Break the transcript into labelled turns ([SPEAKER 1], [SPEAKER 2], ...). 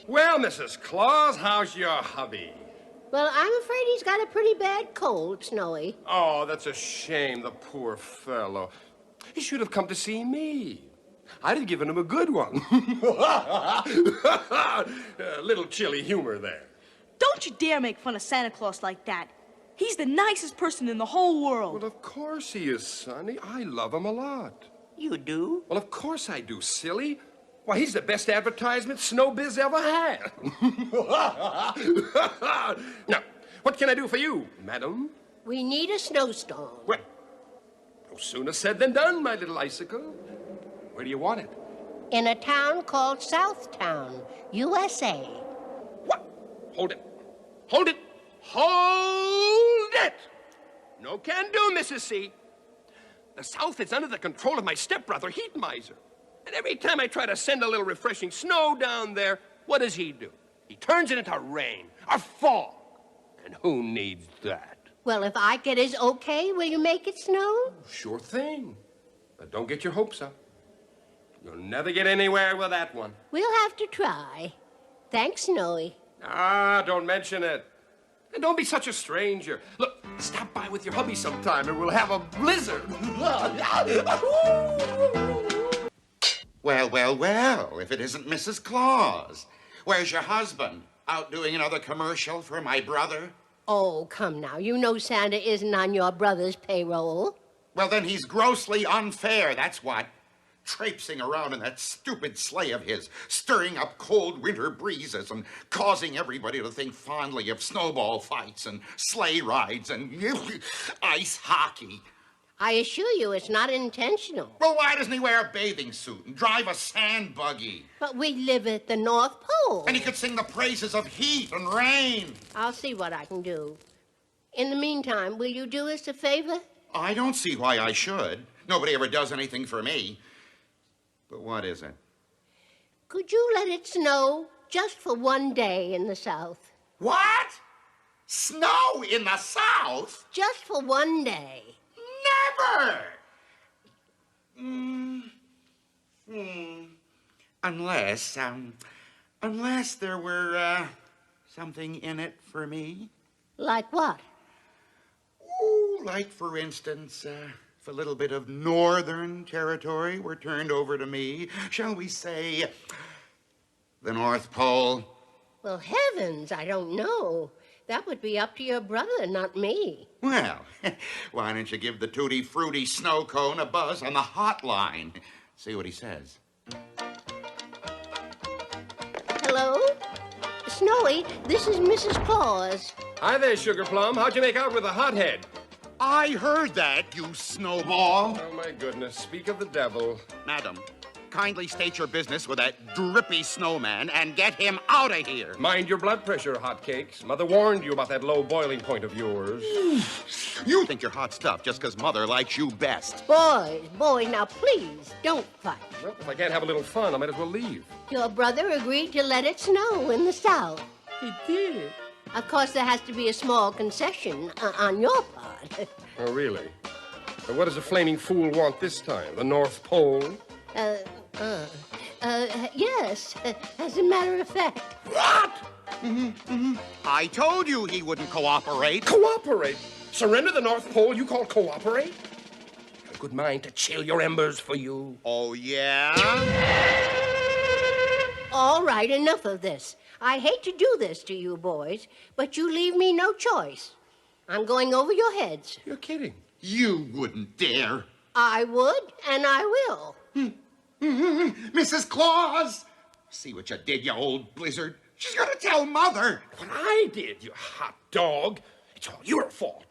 [SPEAKER 1] Well, Mrs. Claus, how's your hubby?
[SPEAKER 2] Well, I'm afraid he's got a pretty bad cold, Snowy.
[SPEAKER 1] Oh, that's a shame, the poor fellow. He should have come to see me. I'd have given him a good one. A little chilly humor there.
[SPEAKER 3] Don't you dare make fun of Santa Claus like that. He's the nicest person in the whole world.
[SPEAKER 1] Well, of course he is, Sonny. I love him a lot.
[SPEAKER 4] You do?
[SPEAKER 1] Well, of course I do, silly. Why, he's the best advertisement Snowbiz ever had. Now, what can I do for you, madam?
[SPEAKER 2] We need a snowstorm.
[SPEAKER 1] Well, no sooner said than done, my little icicle. Where do you want it?
[SPEAKER 2] In a town called Southtown, USA.
[SPEAKER 1] What? Hold it. Hold it. Hold it! No can do, Mrs. C. The South is under the control of my stepbrother, Heat Miser. And every time I try to send a little refreshing snow down there, what does he do? He turns it into rain, or fog. And who needs that?
[SPEAKER 2] Well, if I get his okay, will you make it snow?
[SPEAKER 1] Sure thing. But don't get your hopes up. You'll never get anywhere with that one.
[SPEAKER 2] We'll have to try. Thanks, Snowy.
[SPEAKER 1] Ah, don't mention it. And don't be such a stranger. Look, stop by with your hubby sometime and we'll have a blizzard.
[SPEAKER 4] Well, well, well, if it isn't Mrs. Claus. Where's your husband? Out doing another commercial for my brother?
[SPEAKER 2] Oh, come now. You know Santa isn't on your brother's payroll.
[SPEAKER 4] Well, then he's grossly unfair, that's what. Traipsing around in that stupid sleigh of his, stirring up cold winter breezes and causing everybody to think fondly of snowball fights and sleigh rides and ice hockey.
[SPEAKER 2] I assure you it's not intentional.
[SPEAKER 4] Well, why doesn't he wear a bathing suit and drive a sand buggy?
[SPEAKER 2] But we live at the North Pole.
[SPEAKER 4] And he could sing the praises of heat and rain.
[SPEAKER 2] I'll see what I can do. In the meantime, will you do us a favor?
[SPEAKER 4] I don't see why I should. Nobody ever does anything for me. But what is it?
[SPEAKER 2] Could you let it snow just for one day in the South?
[SPEAKER 4] What? Snow in the South?
[SPEAKER 2] Just for one day.
[SPEAKER 4] Never! Unless there were, something in it for me.
[SPEAKER 2] Like what?
[SPEAKER 4] Oh, like, for instance, if a little bit of northern territory were turned over to me, shall we say, the North Pole?
[SPEAKER 2] Well, heavens, I don't know. That would be up to your brother, not me.
[SPEAKER 4] Well, why don't you give the Tutti Frutti snow cone a buzz on the hotline? See what he says.
[SPEAKER 2] Hello? Snowy, this is Mrs. Claus.
[SPEAKER 1] Hi there, Sugar Plum. How'd you make out with a hothead?
[SPEAKER 4] I heard that, you snowball.
[SPEAKER 1] Oh, my goodness. Speak of the devil.
[SPEAKER 4] Madam, kindly state your business with that drippy snowman and get him out of here.
[SPEAKER 1] Mind your blood pressure, hotcakes. Mother warned you about that low boiling point of yours.
[SPEAKER 4] You think you're hot stuff just because Mother likes you best.
[SPEAKER 2] Boys, now please, don't fight.
[SPEAKER 1] Well, if I can't have a little fun, I might as well leave.
[SPEAKER 2] Your brother agreed to let it snow in the South.
[SPEAKER 1] He did?
[SPEAKER 2] Of course, there has to be a small concession on your part.
[SPEAKER 1] Oh, really? But what does the flaming fool want this time? The North Pole?
[SPEAKER 2] Yes, as a matter of fact.
[SPEAKER 1] What?
[SPEAKER 4] I told you he wouldn't cooperate.
[SPEAKER 1] Cooperate? Surrender the North Pole you call cooperate? Got a good mind to chill your embers for you.
[SPEAKER 4] Oh, yeah?
[SPEAKER 2] All right, enough of this. I hate to do this to you boys, but you leave me no choice. I'm going over your heads.
[SPEAKER 1] You're kidding.
[SPEAKER 4] You wouldn't dare.
[SPEAKER 2] I would, and I will.
[SPEAKER 4] Mrs. Claus! See what you did, you old blizzard. She's gonna tell Mother.
[SPEAKER 1] What I did, you hot dog. It's all your fault.